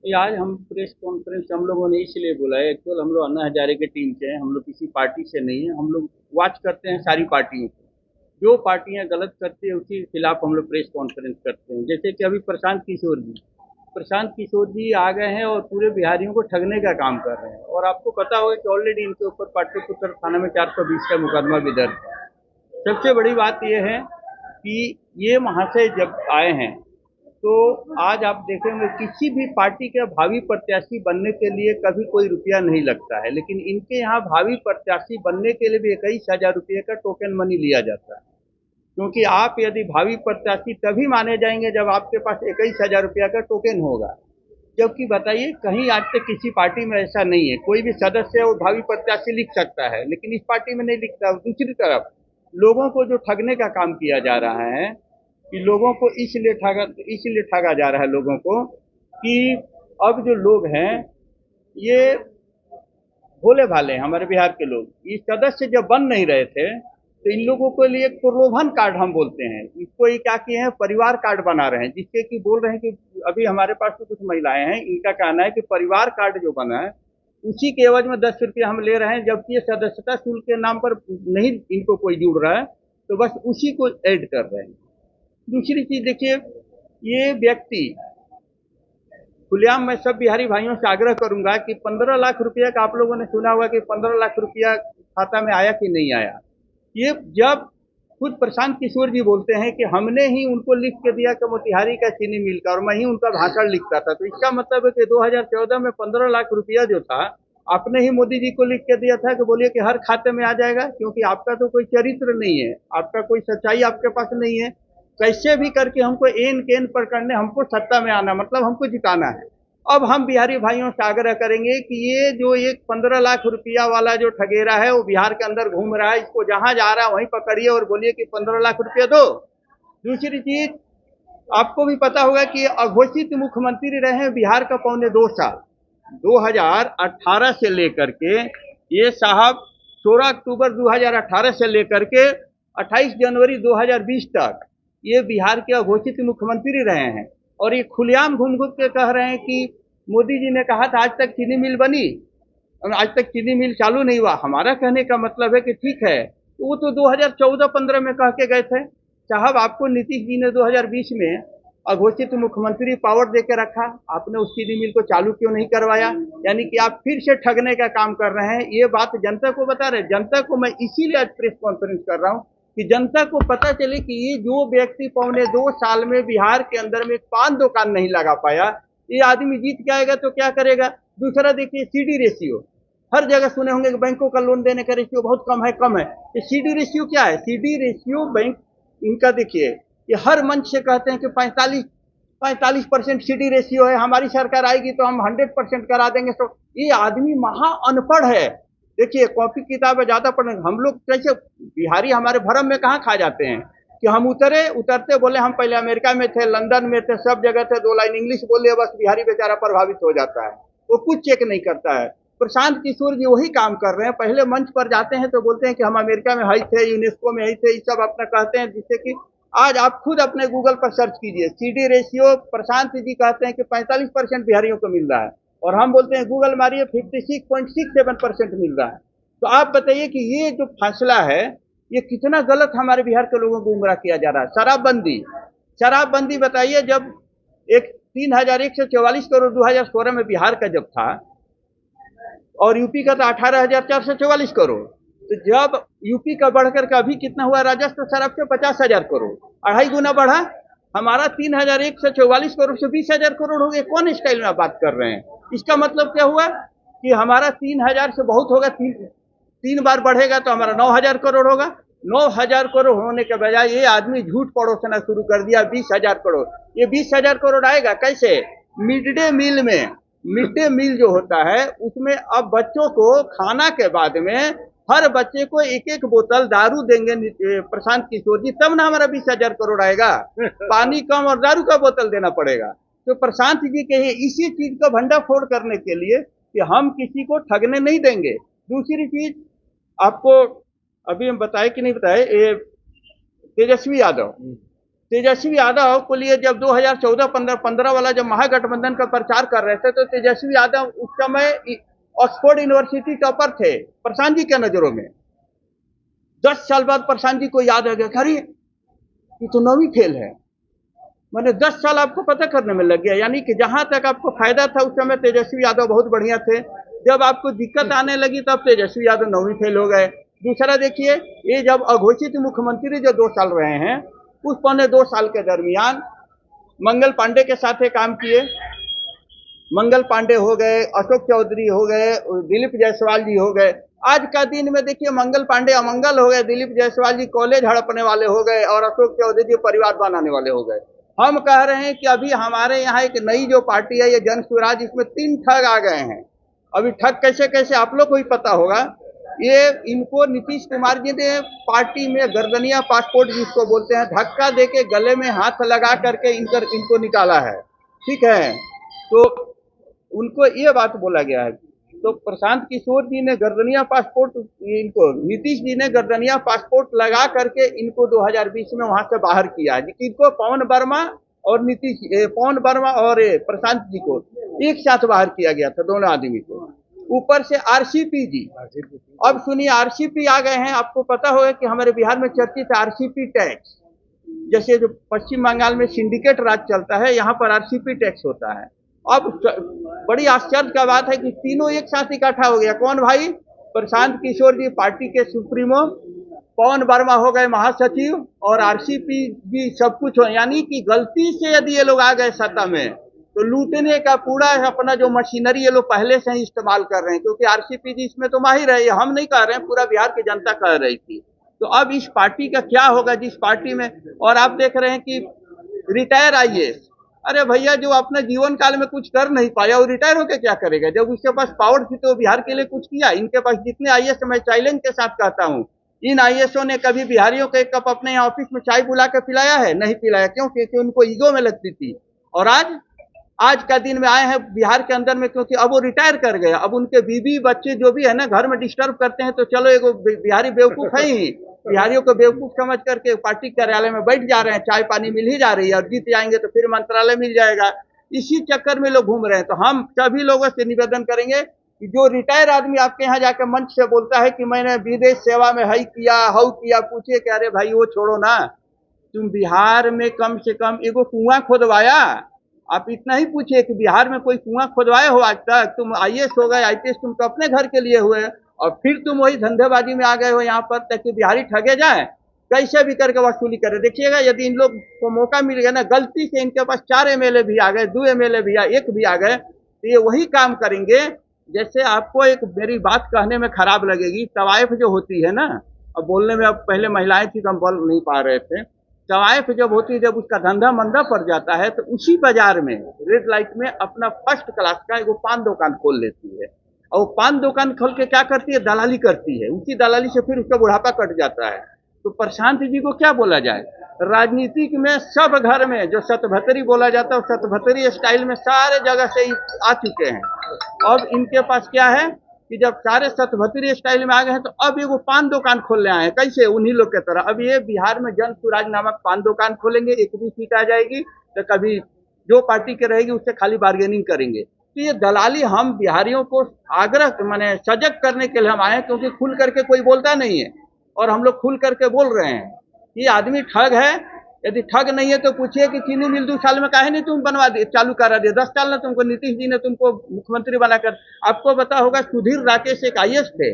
ये आज हम प्रेस कॉन्फ्रेंस हम लोगों ने इसलिए बुला है। एक्चुअल हम लोग अन्ना हजारे के टीम से हैं, हम लोग किसी पार्टी से नहीं है। हम लोग वॉच करते हैं सारी पार्टियों को, जो पार्टियां गलत करती है उसके खिलाफ हम लोग प्रेस कॉन्फ्रेंस करते हैं। जैसे कि अभी प्रशांत किशोर जी आ गए हैं और पूरे बिहारियों को ठगने का काम कर रहे हैं। और आपको पता होगा कि ऑलरेडी इनके ऊपर पाटलिपुत्र थाना में 420 का मुकदमा भी दर्ज है। सबसे बड़ी बात यह है कि ये महाशय जब आए हैं तो आज आप देखेंगे किसी भी पार्टी के भावी प्रत्याशी बनने के लिए कभी कोई रुपया नहीं लगता है, लेकिन इनके यहाँ भावी प्रत्याशी बनने के लिए भी 21,000 रुपये का टोकन मनी लिया जाता है। क्योंकि आप यदि भावी प्रत्याशी तभी माने जाएंगे जब आपके पास 21,000 रुपया का टोकन होगा। जबकि बताइए, कहीं आज तक किसी पार्टी में ऐसा नहीं है। कोई भी सदस्य और भावी प्रत्याशी लिख सकता है, लेकिन इस पार्टी में नहीं लिखता। दूसरी तरफ लोगों को जो ठगने का काम किया जा रहा है कि लोगों को इसलिए ठगा जा रहा है लोगों को कि अब जो लोग हैं ये भोले भाले हैं। हमारे बिहार के लोग इस सदस्य जब बन नहीं रहे थे तो इन लोगों के लिए एक प्रलोभन कार्ड हम बोलते हैं इसको, ये क्या किए हैं, परिवार कार्ड बना रहे हैं, जिससे कि बोल रहे हैं कि अभी हमारे पास तो कुछ महिलाएं हैं, इनका कहना है कि परिवार कार्ड जो बना है उसी के एवज में 10 रुपये हम ले रहे हैं, जबकि ये सदस्यता शुल्क के नाम पर नहीं इनको कोई जुड़ रहा है, तो बस उसी को ऐड कर रहे हैं। दूसरी चीज देखिए, ये व्यक्ति खुलेआम, मैं सब बिहारी भाइयों से आग्रह करूंगा कि 15 लाख रुपया का आप लोगों ने सुना हुआ कि 15 लाख रुपया खाता में आया कि नहीं आया। ये जब खुद प्रशांत किशोर जी बोलते हैं कि हमने ही उनको लिख के दिया कि मोतिहारी का चीनी मिल का, और मैं ही उनका भाषण लिखता था, तो इसका मतलब है कि 2014 में 15 लाख रुपया जो था आपने ही मोदी जी को लिख के दिया था कि बोलिए कि हर खाते में आ जाएगा, क्योंकि आपका तो कोई चरित्र नहीं है, आपका कोई सच्चाई आपके पास नहीं है। कैसे भी करके हमको एन केन पर करने, हमको सत्ता में आना, मतलब हमको जिताना है। अब हम बिहारी भाइयों से आग्रह करेंगे कि ये जो एक 15 लाख रुपया वाला जो ठगेरा है वो बिहार के अंदर घूम रहा है, इसको जहां जा रहा है वहीं पकड़िए और बोलिए कि 15 लाख रुपया दो। दूसरी चीज, आपको भी पता होगा कि अघोषित मुख्यमंत्री रहे हैं बिहार का पौने 2 साल, 2018 से लेकर के ये साहब 16 अक्टूबर 2018 से लेकर के 28 जनवरी 2020 तक ये बिहार के अघोषित मुख्यमंत्री रहे हैं। और ये खुलेआम घूम घूम के कह रहे हैं कि मोदी जी ने कहा था आज तक चीनी मिल बनी, आज तक चीनी मिल चालू नहीं हुआ। हमारा कहने का मतलब है कि ठीक है, तो वो तो 2014-15 में कह के गए थे। साहब, आपको नीतीश जी ने 2020 में अघोषित मुख्यमंत्री पावर दे के रखा, आपने उस चीनी मिल को चालू क्यों नहीं करवाया? यानी कि आप फिर से ठगने का काम कर रहे हैं। ये बात जनता को बता रहे, जनता को मैं इसीलिए आज प्रेस कॉन्फ्रेंस कर रहा हूँ कि जनता को पता चले कि ये जो व्यक्ति पौने 2 साल में बिहार के अंदर में एक पान दुकान नहीं लगा पाया, ये आदमी जीत के आएगा तो क्या करेगा। दूसरा देखिए, सीडी रेशियो, हर जगह सुने होंगे कि बैंकों का लोन देने का रेशियो बहुत कम है। ये सीडी रेशियो क्या है? सीडी रेशियो बैंक इनका देखिए, ये हर मंच से कहते हैं कि 45% सीडी रेशियो है, हमारी सरकार आएगी तो हम 100% करा देंगे। तो ये आदमी महा अनपढ़ है। देखिए, कॉपी किताबें ज्यादा पढ़े, हम लोग कैसे बिहारी हमारे भरम में कहाँ खा जाते हैं कि हम उतरते बोले हम पहले अमेरिका में थे, लंदन में थे, सब जगह थे, 2 लाइन इंग्लिश बोले, बस बिहारी बेचारा प्रभावित हो जाता है, वो कुछ चेक नहीं करता है। प्रशांत किशोर जी वही काम कर रहे हैं, पहले मंच पर जाते हैं तो बोलते हैं कि हम अमेरिका में ही थे, यूनेस्को में ही थे, ये सब अपना कहते हैं, जिससे कि आज आप खुद अपने गूगल पर सर्च कीजिए, सीडी रेशियो प्रशांत जी कहते हैं कि 45% बिहारियों को मिल रहा है, और हम बोलते हैं गूगल मारिए 56.67% मिल रहा है। तो आप बताइए कि ये जो फैसला है ये कितना गलत हमारे बिहार के लोगों को गुमराह किया जा रहा है। शराबबंदी बताइए, जब एक 3,144 करोड़ 2016 में बिहार का जब था, और यूपी का था 18,444 करोड़, तो जब यूपी का बढ़कर के अभी कितना हुआ, राजस्व शराब से 50,000 करोड़, 2.5 गुना बढ़ा। हमारा 3,144 करोड़ से 20,000 करोड़ हो गए। कौन स्टाइल में बात कर रहे हैं? इसका मतलब क्या हुआ कि हमारा 3,000 से बहुत होगा, तीन बार बढ़ेगा तो हमारा 9,000 करोड़ होगा। 9,000 करोड़ होने के बजाय ये आदमी झूठ पड़ोसना शुरू कर दिया 20,000 करोड़। ये 20,000 करोड़ आएगा कैसे? मिड डे मील जो होता है उसमें अब बच्चों को खाना के बाद में हर बच्चे को एक एक बोतल दारू देंगे प्रशांत किशोर जी, तब ना हमारा 20,000 करोड़ आएगा। पानी कम और दारू का बोतल देना पड़ेगा। तो प्रशांत जी के इसी चीज का भंडाफोड़ करने के लिए कि हम किसी को ठगने नहीं देंगे। दूसरी चीज, आपको अभी हम बताए कि नहीं बताए, ये तेजस्वी यादव, तेजस्वी यादव को लिए जब 2014-15 वाला जब महागठबंधन का प्रचार कर रहे थे तो तेजस्वी यादव उस समय ऑक्सफोर्ड यूनिवर्सिटी टॉपर थे प्रशांत जी के नजरों में। 10 साल बाद प्रशांत जी को याद आ गया, अरे ये तो नौवीं फेल है। मैंने 10 साल आपको पता करने में लग गया, यानी कि जहां तक आपको फायदा था उस समय तेजस्वी यादव बहुत बढ़िया थे, जब आपको दिक्कत आने लगी तब तेजस्वी यादव नौवीं फेल हो गए। दूसरा देखिए, ये जब अघोषित मुख्यमंत्री जो 2 साल रहे हैं, उस 2.25 साल के दरमियान मंगल पांडे के साथ काम किए। मंगल पांडे हो गए, अशोक चौधरी हो गए, दिलीप जायसवाल जी हो गए। आज का दिन में देखिए मंगल पांडे अमंगल हो गए, दिलीप जायसवाल जी कॉलेज हड़पने वाले हो गए और अशोक चौधरी जी परिवार बनाने वाले हो गए। हम कह रहे हैं कि अभी हमारे यहाँ एक नई जो पार्टी है, ये जन स्वराज, इसमें 3 ठग आ गए हैं। अभी ठग कैसे कैसे आप लोग को ही पता होगा। ये इनको नीतीश कुमार जी ने पार्टी में गर्दनिया पासपोर्ट जिसको बोलते हैं, धक्का देके गले में हाथ लगा करके इनको निकाला है। ठीक है, तो उनको ये बात बोला गया है। तो प्रशांत किशोर जी ने गर्दनिया पासपोर्ट, इनको नीतीश जी ने गर्दनिया पासपोर्ट लगा करके इनको 2020 में वहां से बाहर किया है। इनको पवन वर्मा और प्रशांत जी को एक साथ बाहर किया गया था, दोनों आदमी को। ऊपर से आरसीपी जी, अब सुनिए आरसीपी आ गए हैं। आपको पता होगा कि हमारे बिहार में चर्चित आरसीपी टैक्स, जैसे जो पश्चिम बंगाल में सिंडिकेट राज चलता है, यहाँ पर आरसीपी टैक्स होता है। अब बड़ी आश्चर्य का बात है कि तीनों एक साथ इकट्ठा हो गया। कौन भाई? प्रशांत किशोर जी पार्टी के सुप्रीमो, पवन वर्मा हो गए महासचिव और आरसीपी जी सब कुछ हो। यानी कि गलती से यदि ये लोग आ गए सत्ता में तो लूटने का पूरा अपना जो मशीनरी ये लोग पहले से ही इस्तेमाल कर रहे हैं, क्योंकि आरसीपी जी इसमें तो माहिर है। हम नहीं कह रहे हैं, पूरा बिहार की जनता कह रही थी। तो अब इस पार्टी का क्या होगा जिस पार्टी में, और आप देख रहे हैं कि रिटायर आईएएस, अरे भैया जो अपने जीवन काल में कुछ कर नहीं पाया वो रिटायर होकर क्या करेगा? जब उसके पास पावर थी तो बिहार के लिए कुछ किया। इनके पास जितने आईएएस, मैं चैलेंज के साथ कहता हूँ, इन आईएएसओ ने कभी बिहारियों को एक कप अपने ऑफिस में चाय बुला के पिलाया है? नहीं पिलाया। क्यों? क्योंकि उनको ईगो में लगती थी। और आज का दिन में आए हैं बिहार के अंदर में, क्योंकि अब वो रिटायर कर गए। अब उनके बीवी बच्चे जो भी है ना घर में डिस्टर्ब करते हैं, तो चलो एक बिहारी बेवकूफ है ही, बिहारियों को बेवकूफ समझ करके पार्टी कार्यालय में बैठ जा रहे हैं, चाय पानी मिल ही जा रही है, और जीत जाएंगे तो फिर मंत्रालय मिल जाएगा। इसी चक्कर में लोग घूम रहे हैं। तो हम सभी लोगों से निवेदन करेंगे कि जो रिटायर आदमी आपके यहाँ जाकर मंच से बोलता है कि मैंने विदेश सेवा में हई किया हऊ किया, पूछिए कि अरे भाई वो छोड़ो ना, तुम बिहार में कम से कम एगो कुआं खोदवाया? आप इतना ही पूछिए कि बिहार में कोई कुआं खोदवाए हो आज तक? तुम आईएएस हो गए, आईपीएस तुम तो अपने घर के लिए हुए, और फिर तुम वही धंधेबाजी में आ गए हो यहाँ पर, ताकि बिहारी ठगे जाए, कैसे भी करके वसूली करे। देखिएगा यदि इन लोग को मौका मिल गया ना, गलती से इनके पास 4 एमएलए भी आ गए, 2 एमएलए भी, 1 भी आ गए, तो ये वही काम करेंगे। जैसे आपको एक मेरी बात कहने में खराब लगेगी, तवाइफ जो होती है ना, अब बोलने में, अब पहले महिलाएं थी तो हम बोल नहीं पा रहे थे, तवाइफ जब होती है, जब उसका धंधा मंदा पड़ जाता है तो उसी बाजार में रेड लाइट में अपना फर्स्ट क्लास का एगो पान दुकान खोल लेती है। और पान दुकान खोल के क्या करती है? दलाली करती है। उसी दलाली से फिर उसका बुढ़ापा कट जाता है। तो प्रशांत जी को क्या बोला जाए? राजनीतिक में सब घर में जो सतभतरी बोला जाता है, सतभतरी स्टाइल में सारे जगह से आ चुके हैं। अब इनके पास क्या है कि जब सारे सतभतरी स्टाइल में आ गए हैं तो अब ये वो पान दुकान खोलने आए हैं। कैसे? उन्हीं लोग के तरह। अब ये बिहार में जन स्वराज नामक पान दुकान खोलेंगे, एक भी सीट आ जाएगी तो कभी जो पार्टी के रहेगी उससे खाली बार्गेनिंग करेंगे। तो ये दलाली हम बिहारियों को आग्रह माने सजग करने के लिए हम आए हैं, क्योंकि खुल करके कोई बोलता नहीं है और हम लोग खुल करके बोल रहे हैं कि आदमी ठग है। यदि ठग नहीं है तो पूछिए कि चीनी मिल 2 साल में काहे नहीं तुम बनवा दिए, चालू करा दिए? 10 साल ना तुमको नीतीश जी ने तुमको मुख्यमंत्री बनाकर, आपको पता होगा सुधीर राकेश एक आईएएस थे,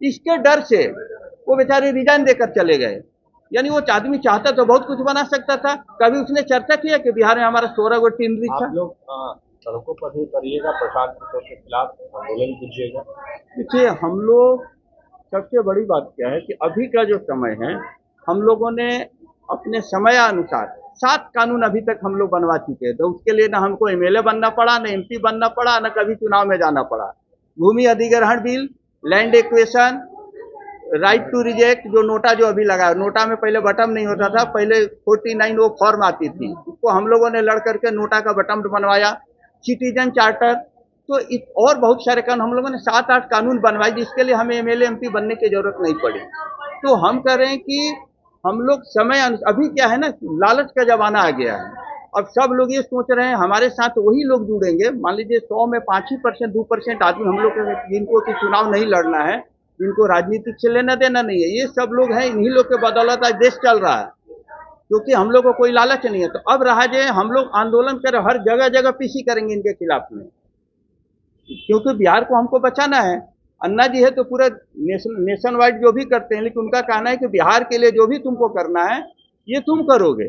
इसके डर से वो बेचारे रिजाइन देकर चले गए। यानी वो आदमी चाहता तो बहुत कुछ बना सकता था। कभी उसने चर्चा किया कि बिहार में हमारा 16 गो टीम रिक्शा? आप लोग सड़कों पर भी करिएगा, प्रशांत किशोर के खिलाफ आंदोलन कीजिएगा। देखिए हम लोग, सबसे बड़ी बात क्या है कि अभी का जो समय है, हम लोगों ने अपने समयानुसार 7 कानून अभी तक हम लोग बनवा चुके हैं। तो उसके लिए ना हमको एमएलए बनना पड़ा, ना एमपी बनना पड़ा, ना कभी चुनाव में जाना पड़ा। भूमि अधिग्रहण बिल, land acquisition, right to reject, जो नोटा जो अभी लगा, नोटा में पहले बटन नहीं होता था, पहले 49 वो फॉर्म आती थी, उसको हम लोगों ने लड़ करके नोटा का बटन बनवाया। सिटीजन चार्टर, तो और बहुत सारे कानून हम लोगों ने 7-8 कानून बनवाए, जिसके लिए हमें एमएलए एमपी बनने की जरूरत नहीं पड़ी। तो हम कह रहे हैं कि हम लोग अभी क्या है ना, लालच का जमाना आ गया है। अब सब लोग ये सोच रहे हैं हमारे साथ वही लोग जुड़ेंगे। मान लीजिए 100 में 5% 2% आदमी हम लोग जिनको कि चुनाव नहीं लड़ना है, जिनको राजनीतिक से लेना देना नहीं है, ये सब लोग हैं। इन्हीं लोग के बदौलत आज देश चल रहा है, क्योंकि हम लोग को कोई लालच नहीं है। तो अब रहा जो हम लोग आंदोलन कर हर जगह जगह पीसी करेंगे इनके खिलाफ में, क्योंकि बिहार को हमको बचाना है। अन्ना जी है तो पूरा नेशन वाइड जो भी करते हैं, लेकिन उनका कहना है कि बिहार के लिए जो भी तुमको करना है ये तुम करोगे।